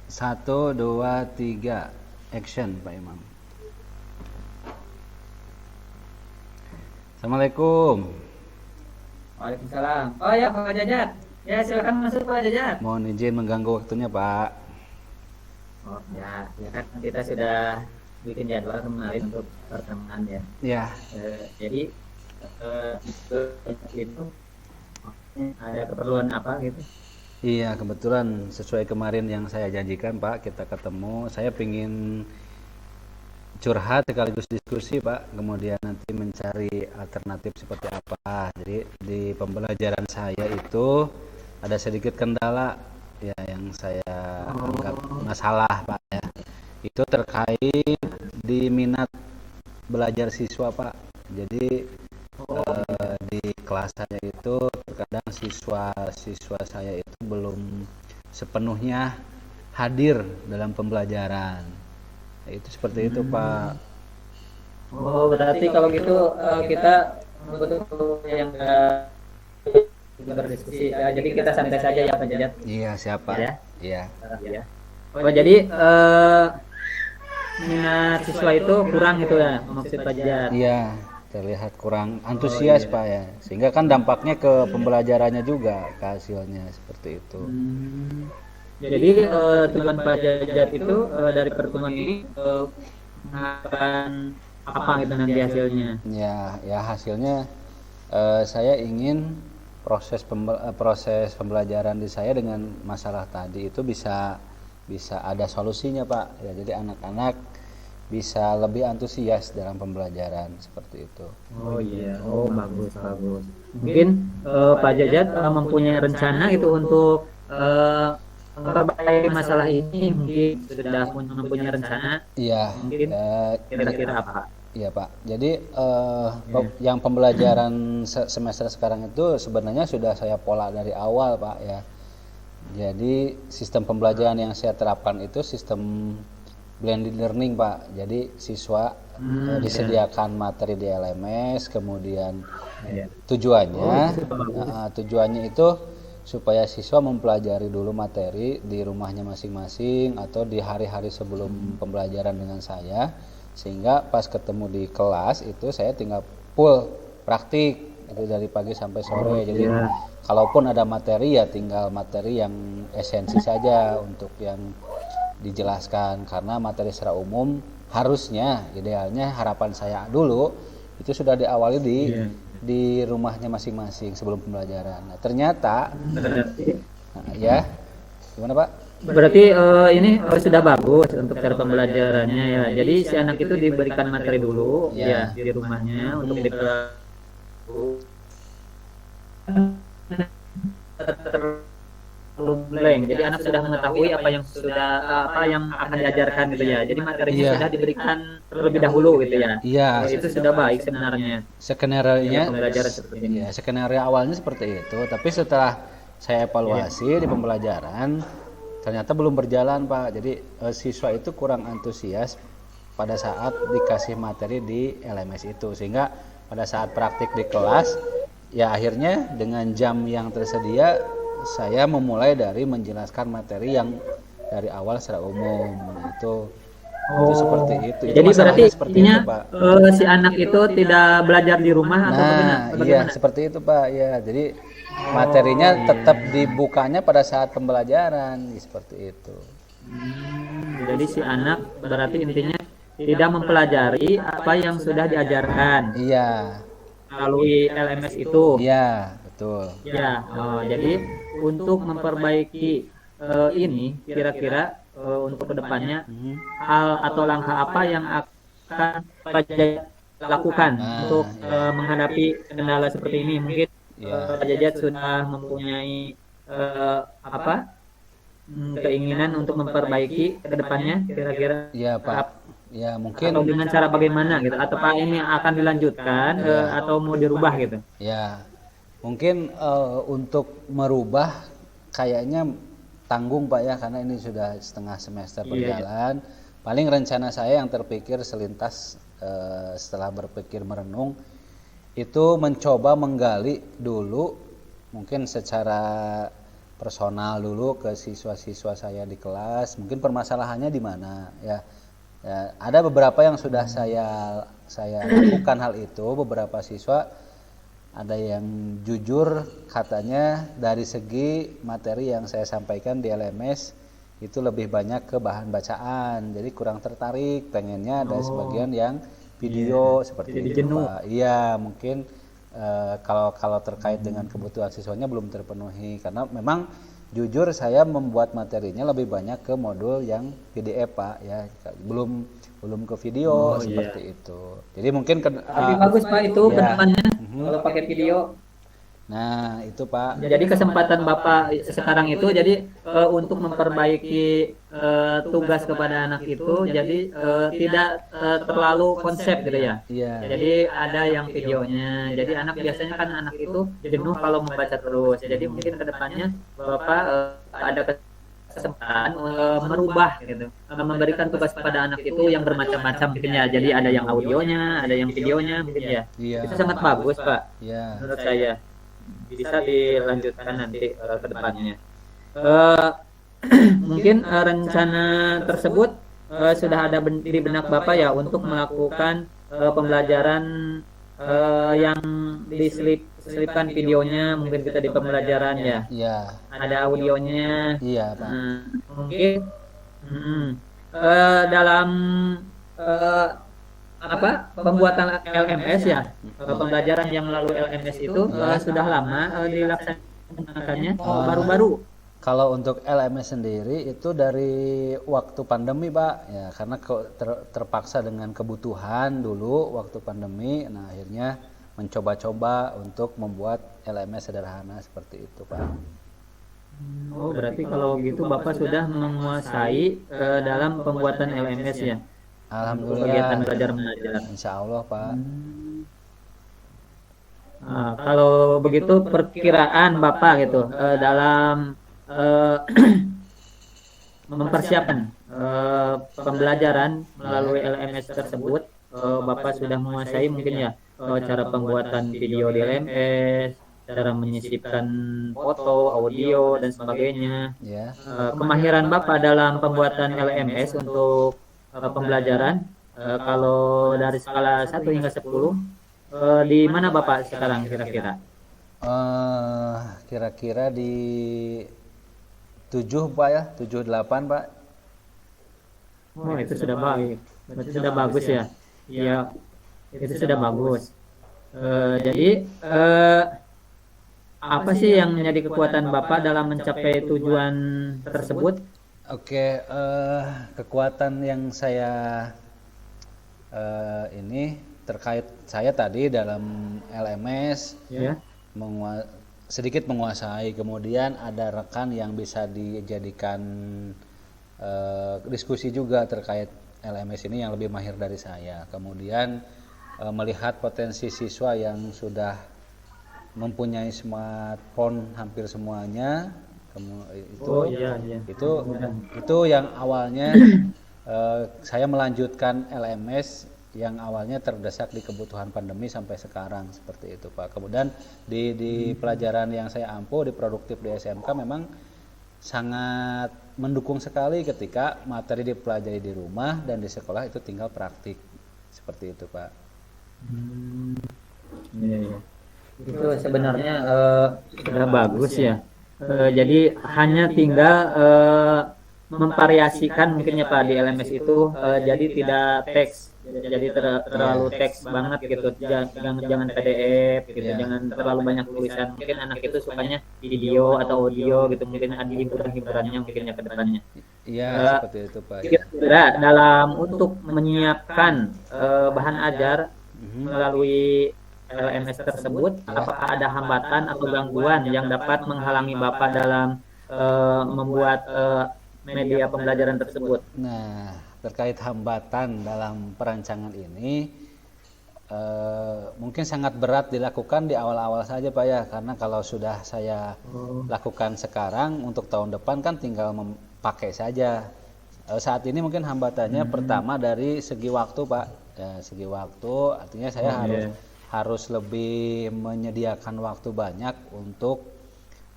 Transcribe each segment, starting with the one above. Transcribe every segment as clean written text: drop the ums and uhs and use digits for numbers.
Satu, dua, tiga. Action, Pak Imam. Assalamualaikum. Waalaikumsalam. Oh ya, Pak Jajat. Ya, silakan masuk Pak Jajat. Mohon izin mengganggu waktunya, Pak. Oh ya kan kita sudah bikin jadwal kemarin untuk pertemuan ya. Ya, Jadi itu ada keperluan apa gitu? iya kebetulan sesuai kemarin yang saya janjikan, Pak, kita ketemu. Saya pingin curhat sekaligus diskusi, Pak, kemudian nanti mencari alternatif seperti apa. Jadi di pembelajaran saya itu ada sedikit kendala ya yang saya anggap masalah, Pak ya. Itu terkait di minat belajar siswa, Pak. Jadi di kelas saya itu terkadang siswa-siswa saya itu belum sepenuhnya hadir dalam pembelajaran. Itu seperti itu, Pak. Oh, berarti kalau gitu kita betul yang berdiskusi. Jadi kita santai saja ya Pak Jajat. Iya, siapa? Ya. Iya. Ya. Oh, jadi minat siswa itu kurang gitu ya maksud Pak Jajat. Iya, terlihat kurang antusias, Pak ya. Sehingga kan dampaknya ke pembelajarannya juga, ke hasilnya seperti itu. Jadi tujuan Pak Jajat itu dari pertemuan ini mengharapkan apa gitu nanti hasilnya? Ya hasilnya saya ingin proses pembelajaran di saya dengan masalah tadi itu bisa ada solusinya, Pak. Ya, jadi anak-anak bisa lebih antusias dalam pembelajaran seperti itu. Oh iya, oh bagus bagus. Mungkin Pak Jajat mempunyai rencana gitu untuk memperbaiki masalah ini, mungkin sudah mempunyai rencana, Iya, mungkin kira-kira apa? iya, Pak. Jadi yang pembelajaran semester sekarang itu sebenarnya sudah saya pola dari awal, Pak ya. Jadi sistem pembelajaran yang saya terapkan itu sistem blended learning, Pak. Jadi siswa disediakan materi di LMS, kemudian tujuannya itu supaya siswa mempelajari dulu materi di rumahnya masing-masing atau di hari-hari sebelum pembelajaran dengan saya, sehingga pas ketemu di kelas itu saya tinggal full praktik itu dari pagi sampai sore. Jadi kalaupun ada materi ya tinggal materi yang esensi saja untuk yang dijelaskan, karena materi secara umum harusnya idealnya harapan saya dulu itu sudah diawali di rumahnya masing-masing sebelum pembelajaran. Nah, ternyata ya gimana, Pak? Berarti ini sudah bagus untuk cara pembelajarannya ya. Jadi si anak itu diberikan materi dulu ya di rumahnya untuk blank. Jadi anak sudah mengetahui apa yang akan diajarkan gitu ya. Jadi materinya sudah diberikan terlebih dahulu gitu ya. Iya. Itu sudah baik sebenarnya. Skenario-nya Pembelajaran seperti ini. ya, skenario awalnya seperti itu, tapi setelah saya evaluasi di pembelajaran ternyata belum berjalan, Pak. Jadi siswa itu kurang antusias pada saat dikasih materi di LMS itu, sehingga pada saat praktik di kelas ya akhirnya dengan jam yang tersedia saya memulai dari menjelaskan materi yang dari awal secara umum. Itu seperti itu. Jadi berarti seperti intinya itu, Pak. Si anak itu tidak belajar di rumah atau bagaimana? Iya, seperti itu, Pak. Ya, jadi materinya tetap dibukanya pada saat pembelajaran, seperti itu. Jadi si anak berarti intinya tidak mempelajari apa yang sudah diajarkan Iya. melalui LMS itu. Iya, betul. Ya, jadi untuk memperbaiki ini kira-kira untuk kedepannya hal atau langkah apa yang akan Pak Jajat lakukan untuk menghadapi kendala seperti ini? Mungkin Pak Jajat sudah mempunyai keinginan untuk memperbaiki kedepannya kira-kira. Iya, Pak. Ya, mungkin Atau dengan cara bagaimana gitu? Atau Pak ini akan dilanjutkan atau mau dirubah gitu? ya, mungkin untuk merubah kayaknya tanggung, Pak ya, karena ini sudah setengah semester berjalan. Paling rencana saya yang terpikir selintas setelah berpikir merenung itu mencoba menggali dulu mungkin secara personal dulu ke siswa-siswa saya di kelas, mungkin permasalahannya di mana ya. Ya, ada beberapa yang sudah saya lakukan hal itu. Beberapa siswa ada yang jujur katanya dari segi materi yang saya sampaikan di LMS itu lebih banyak ke bahan bacaan, jadi kurang tertarik, pengennya ada sebagian yang video seperti jadi itu jenuh. Pak. Iya mungkin kalau terkait dengan kebutuhan siswanya belum terpenuhi, karena memang jujur saya membuat materinya lebih banyak ke modul yang PDF Pak ya, belum ke video seperti itu. Jadi mungkin Tapi bagus Pak itu ya. kedepannya kalau pakai video. Nah itu Pak. Jadi kesempatan Bapak sekarang itu jadi untuk memperbaiki tugas kepada anak itu jadi tidak terlalu konsep gitu ya. Iya. Jadi ada yang videonya. Jadi anak biasanya kan anak itu jenuh kalau membaca terus. Jadi mungkin kedepannya Bapak ada kesempatan merubah gitu, memberikan tugas kepada anak itu yang bermacam-macam mungkin ya. Jadi ada yang audionya, ada yang videonya mungkin ya. Iya. Itu sangat bagus Pak. Iya. Menurut saya bisa dilanjutkan nanti ke depannya. Mungkin rencana tersebut sudah ada di benak Bapak ya untuk melakukan pembelajaran yang diselipkan videonya, mungkin kita di pembelajaran ya. Iya. Ada audionya. Iya Pak. Mungkin dalam pembuatan LMS ya, pembelajaran yang melalui LMS itu sudah lama dilaksanakannya, baru-baru. Kalau untuk LMS sendiri itu dari waktu pandemi Pak ya, karena terpaksa dengan kebutuhan dulu waktu pandemi, nah akhirnya mencoba-coba untuk membuat LMS sederhana seperti itu Pak. Oh berarti kalau gitu Bapak sudah menguasai dalam pembuatan LMS ya? Alhamdulillah. Kegiatan belajar mengajar. Insya Allah Pak. Nah, kalau begitu perkiraan Bapak gitu dalam mempersiapkan pembelajaran melalui LMS tersebut, Bapak sudah menguasai mungkin ya cara pembuatan video di LMS, cara menyisipkan foto, audio dan sebagainya. Ya. Kemahiran Bapak dalam pembuatan LMS untuk pembelajaran kalau dari skala 1 hingga 10 di mana Bapak sekarang kira-kira? Kira-kira di 7 Pak ya, 7-8 Pak. Oh itu sudah baik, berarti sudah bagus ya. Iya, itu sudah bagus. Jadi apa sih yang menjadi kekuatan Bapak dalam mencapai tujuan tersebut? Oke, kekuatan yang saya ini terkait saya tadi dalam LMS Ya. sedikit menguasai, kemudian ada rekan yang bisa dijadikan diskusi juga terkait LMS ini yang lebih mahir dari saya, kemudian melihat potensi siswa yang sudah mempunyai smartphone hampir semuanya, itu yang awalnya saya melanjutkan LMS yang awalnya terdesak di kebutuhan pandemi sampai sekarang seperti itu Pak. Kemudian di pelajaran yang saya ampuh di produktif di SMK memang sangat mendukung sekali ketika materi dipelajari di rumah dan di sekolah itu tinggal praktik seperti itu Pak. Ya. Itu sebenarnya sudah bagus ya. Jadi hanya tinggal memvariasikan mungkin ya Pak di LMS itu, jadi tidak teks, jadi terlalu teks banget gitu, jangan PDF gitu, jangan terlalu banyak tulisan. Mungkin anak itu sukanya video atau audio gitu, mungkin ada hiburan-hiburannya mungkin ya ke depannya. Iya seperti itu Pak. Kira-kira dalam untuk menyiapkan bahan ajar melalui LMS tersebut, apakah ada hambatan atau gangguan yang dapat menghalangi Bapak dalam membuat media pembelajaran tersebut? Nah, terkait hambatan dalam perancangan ini mungkin sangat berat dilakukan di awal-awal saja Pak ya, karena kalau sudah saya lakukan sekarang untuk tahun depan kan tinggal memakai saja. Saat ini mungkin hambatannya pertama dari segi waktu Pak, ya, segi waktu artinya saya harus lebih menyediakan waktu banyak untuk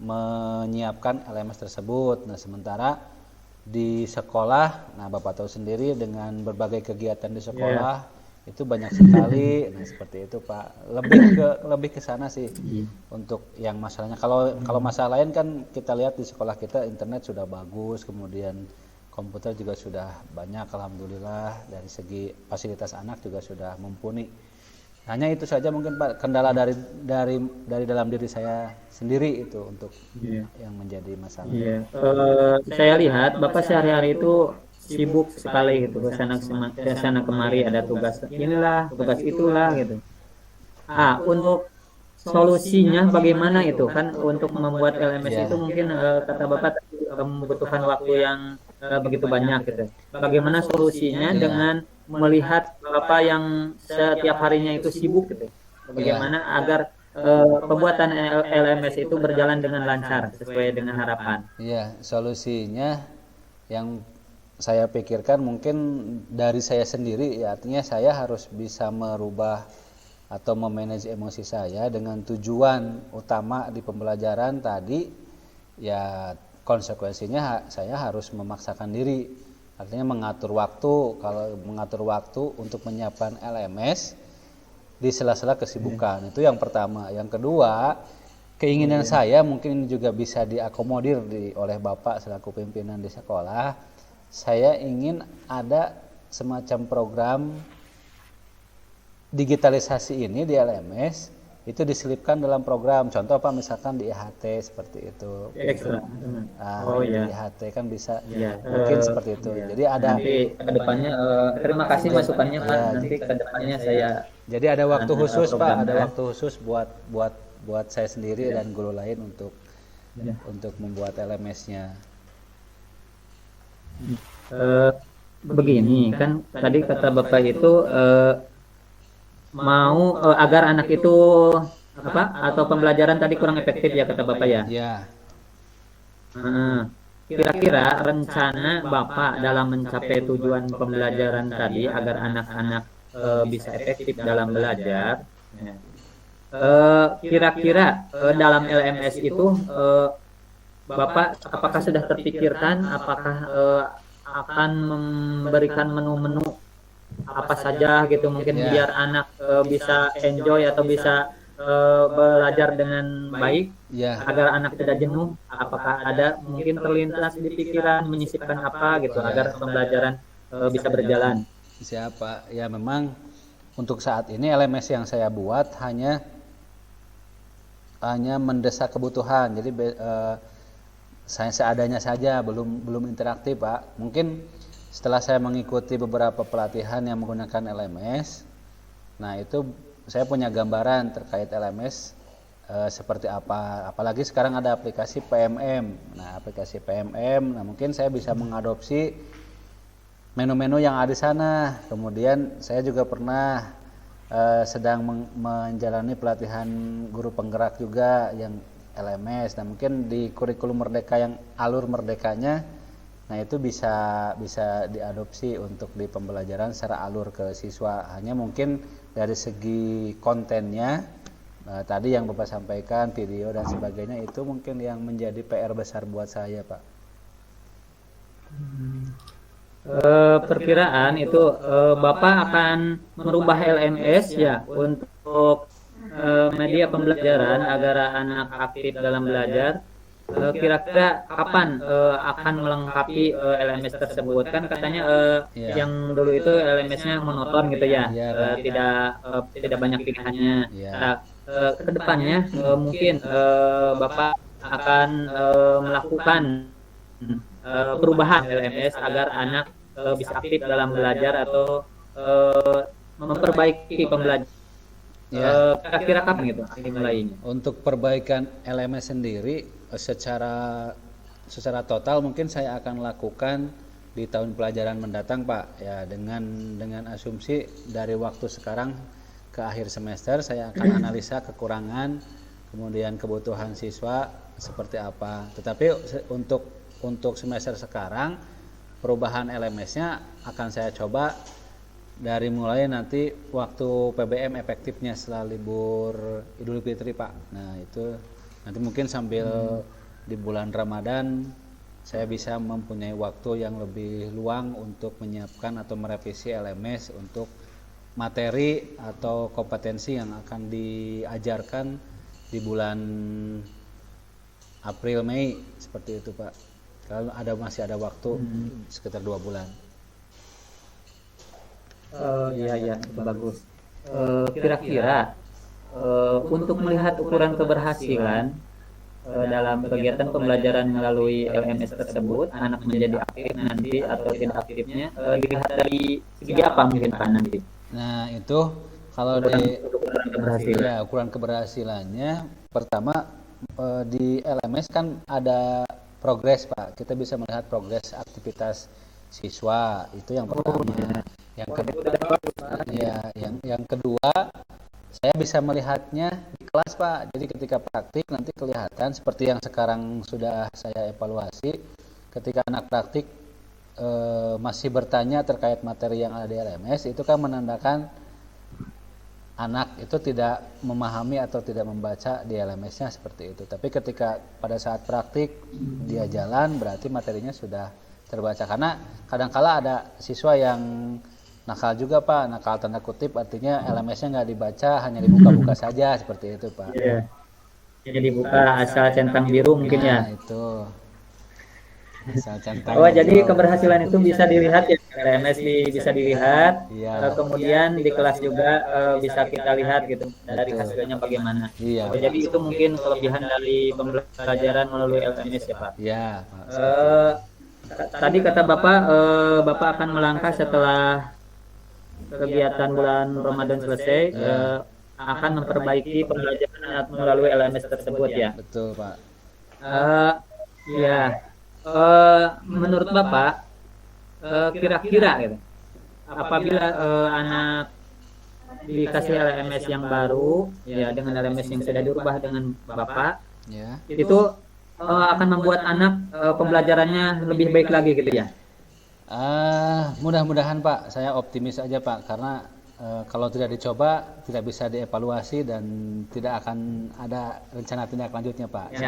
menyiapkan LMS tersebut. Nah, sementara di sekolah, nah Bapak tahu sendiri dengan berbagai kegiatan di sekolah itu banyak sekali. Nah, seperti itu Pak. Lebih ke sana sih untuk yang masalahnya. Kalau masalah lain kan kita lihat di sekolah kita internet sudah bagus, kemudian komputer juga sudah banyak, alhamdulillah. Dari segi fasilitas anak juga sudah mumpuni. Hanya itu saja mungkin Pak, kendala dari dalam diri saya sendiri itu untuk yang menjadi masalah. Saya lihat Bapak sehari-hari itu sibuk sekali gitu, ke sana kemari, ada tugas inilah, tugas itulah gitu. Untuk solusinya bagaimana itu kan, untuk membuat LMS itu mungkin kata Bapak membutuhkan waktu yang begitu banyak gitu. Bagaimana solusinya dengan melihat Bapak yang setiap harinya itu sibuk gitu? Bagaimana agar pembuatan LMS itu berjalan dengan lancar sesuai dengan harapan? Iya, solusinya yang saya pikirkan mungkin dari saya sendiri, ya artinya saya harus bisa merubah atau memanage emosi saya dengan tujuan utama di pembelajaran tadi. Ya konsekuensinya saya harus memaksakan diri, artinya mengatur waktu. Kalau mengatur waktu untuk menyiapkan LMS di sela-sela kesibukan, itu yang pertama. Yang kedua, keinginan saya mungkin juga bisa diakomodir oleh Bapak selaku pimpinan di sekolah. Saya ingin ada semacam program digitalisasi ini di LMS itu diselipkan dalam program. Contoh Pak, misalkan di IHT seperti itu. Di IHT kan bisa mungkin seperti itu. Jadi ada nanti kedepannya, terima kasih masukannya Pak. Nanti kedepannya saya. Jadi ada waktu khusus Pak, ada waktu khusus buat saya sendiri dan guru lain untuk membuat LMS-nya. Begini kan tadi kata Bapak itu mau agar anak itu atau pembelajaran tadi kurang efektif ya kata Bapak ya. Kira-kira rencana Bapak dalam mencapai tujuan pembelajaran tadi agar anak-anak bisa efektif dalam belajar, kira-kira dalam LMS itu Bapak apakah sudah terpikirkan apakah akan memberikan menu-menu apa saja gitu mungkin biar anak bisa enjoy atau bisa belajar dengan baik agar anak tidak jenuh? Apakah ada mungkin terlintas di pikiran menyisipkan apa gitu agar pembelajaran bisa berjalan? Siapa? Ya memang untuk saat ini LMS yang saya buat hanya mendesak kebutuhan. Jadi saya seadanya saja, belum interaktif Pak. Mungkin setelah saya mengikuti beberapa pelatihan yang menggunakan LMS, nah itu saya punya gambaran terkait LMS seperti apa. Apalagi sekarang ada aplikasi PMM. Nah, aplikasi PMM, nah mungkin saya bisa mengadopsi menu-menu yang ada di sana. Kemudian saya juga pernah sedang menjalani pelatihan guru penggerak juga yang LMS. Nah, mungkin di kurikulum Merdeka yang alur merdekanya, nah itu bisa diadopsi untuk di pembelajaran secara alur ke siswa. Hanya mungkin dari segi kontennya tadi yang Bapak sampaikan, video dan sebagainya, itu mungkin yang menjadi PR besar buat saya Pak. Perkiraan itu Bapak akan merubah LMS ya untuk media pembelajaran agar anak aktif dalam belajar. Kira-kira kapan akan melengkapi LMS tersebut? Kan katanya yang dulu itu LMS-nya monoton gitu ya, tidak banyak pilihannya. Nah, kedepannya mungkin Bapak akan melakukan perubahan LMS agar anak bisa aktif dalam belajar atau memperbaiki pembelajaran. Kira-kira kapan gitu mulainya? Untuk perbaikan LMS sendiri secara total mungkin saya akan lakukan di tahun pelajaran mendatang Pak. Ya, dengan asumsi dari waktu sekarang ke akhir semester saya akan analisa kekurangan, kemudian kebutuhan siswa seperti apa. Tetapi untuk semester sekarang perubahan LMS-nya akan saya coba dari mulai nanti waktu PBM efektifnya setelah libur Idul Fitri Pak. Nah itu Nanti mungkin sambil di bulan Ramadan saya bisa mempunyai waktu yang lebih luang untuk menyiapkan atau merevisi LMS untuk materi atau kompetensi yang akan diajarkan di bulan April Mei seperti itu Pak. Kalau masih ada waktu sekitar 2 bulan. Iya, itu bagus. Kira-kira untuk melihat ukuran keberhasilan dalam kegiatan pembelajaran melalui LMS tersebut, anak menjadi aktif nanti atau tidak aktifnya, dilihat dari segi apa mungkin Pak nanti? Nah itu kalau ukuran keberhasilannya pertama di LMS kan ada progres Pak. Kita bisa melihat progres aktivitas siswa itu yang pertama. Yang kedua, yang kedua saya bisa melihatnya di kelas Pak. Jadi ketika praktik nanti kelihatan seperti yang sekarang sudah saya evaluasi. Ketika anak praktik masih bertanya terkait materi yang ada di LMS, itu kan menandakan anak itu tidak memahami atau tidak membaca di LMS-nya seperti itu. Tapi ketika pada saat praktik dia jalan, berarti materinya sudah terbaca. Karena kadangkala ada siswa yang nakal juga Pak, nakal tanda kutip, artinya LMS-nya nggak dibaca, hanya dibuka-buka saja seperti itu Pak. Iya. Jadi buka asal centang biru mungkin ya. Itu. Jadi keberhasilan itu bisa dilihat ya, LMS bisa dilihat, kemudian di kelas juga bisa kita lihat gitu dari hasilnya bagaimana. Jadi itu mungkin kelebihan dari pembelajaran melalui LMS ya Pak. Iya. Tadi kata Bapak, Bapak akan melangkah setelah kegiatan bulan Ramadan selesai, akan memperbaiki pembelajaran melalui LMS tersebut ya. Betul Pak. Menurut Bapak, kira-kira gitu, apabila anak dikasih LMS yang baru, ya dengan LMS yang sudah dirubah dengan Bapak, itu akan membuat anak pembelajarannya lebih baik lagi gitu ya? Mudah-mudahan Pak, saya optimis aja Pak, karena kalau tidak dicoba tidak bisa dievaluasi dan tidak akan ada rencana tindak lanjutnya Pak.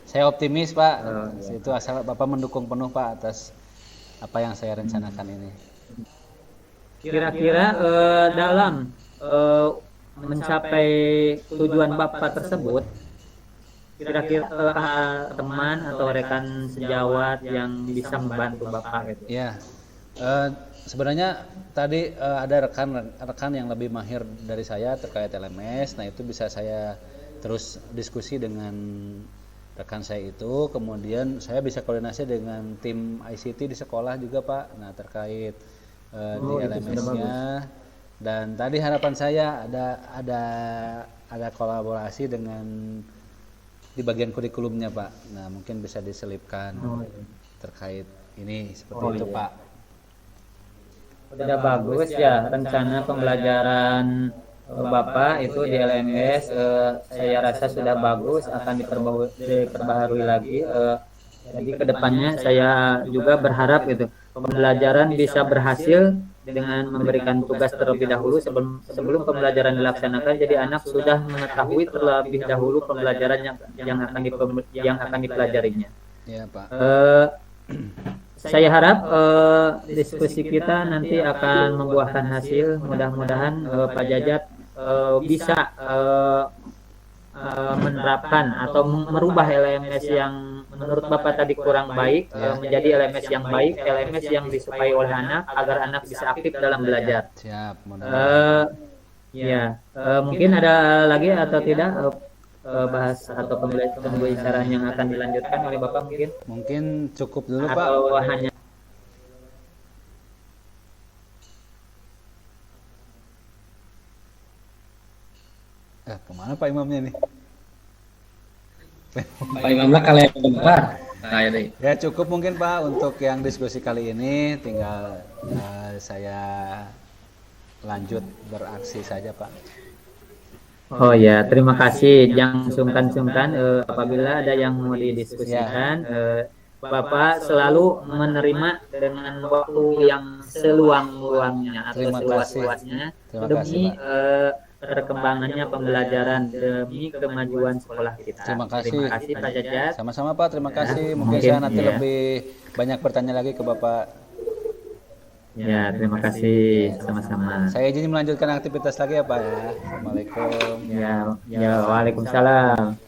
Saya optimis Pak, itu asal Bapak mendukung penuh Pak atas apa yang saya rencanakan ini. Kira-kira dalam mencapai tujuan Bapak tersebut, kira-kira teman atau rekan sejawat yang bisa membantu Bapak gitu? Ya, sebenarnya tadi ada rekan yang lebih mahir dari saya terkait LMS, nah itu bisa saya terus diskusi dengan rekan saya itu, kemudian saya bisa koordinasi dengan tim ICT di sekolah juga Pak, nah terkait di LMS-nya, dan tadi harapan saya ada kolaborasi dengan di bagian kurikulumnya Pak, nah mungkin bisa diselipkan terkait ini seperti itu Pak. Udah bagus ya rencana pembelajaran Bapak itu di LMS, saya rasa sudah bagus, akan diperbaharui lagi. Jadi kedepannya saya juga berharap gitu pembelajaran bisa berhasil dengan memberikan tugas terlebih dahulu sebelum pembelajaran dilaksanakan. Jadi anak sudah mengetahui terlebih dahulu pembelajaran yang akan dipelajarinya. Ya Pak. Saya harap diskusi kita nanti akan membuahkan hasil. Mudah-mudahan Pak Jajat bisa menerapkan atau merubah LMS yang menurut Bapak tadi kurang baik menjadi LMS yang baik, LMS yang disukai oleh anak agar anak bisa aktif dalam belajar. Siap. Mungkin ada lagi atau tidak bahas atau pembicaraan yang akan dilanjutkan oleh Bapak mungkin? Mungkin cukup dulu Pak. Atau hanya kemana Pak Imamnya nih? Pak Imamlah kalian bentar. Ya cukup mungkin Pak untuk yang diskusi kali ini, tinggal saya lanjut beraksi saja Pak. Oh ya, terima kasih. Jangan sungkan-sungkan apabila ada yang mau didiskusikan. Bapak selalu menerima dengan waktu yang seluang-luangnya atau seluas-luasnya demi perkembangannya pembelajaran demi kemajuan sekolah kita. Terima kasih. Terima kasih Pak Jajat. Sama-sama Pak, terima kasih. Mungkin mungkin, saya nanti ya. lebih banyak bertanya lagi ke Bapak. Ya, terima kasih sama-sama. Saya izin melanjutkan aktivitas lagi ya Pak ya. Assalamualaikum. Ya, ya, waalaikumsalam.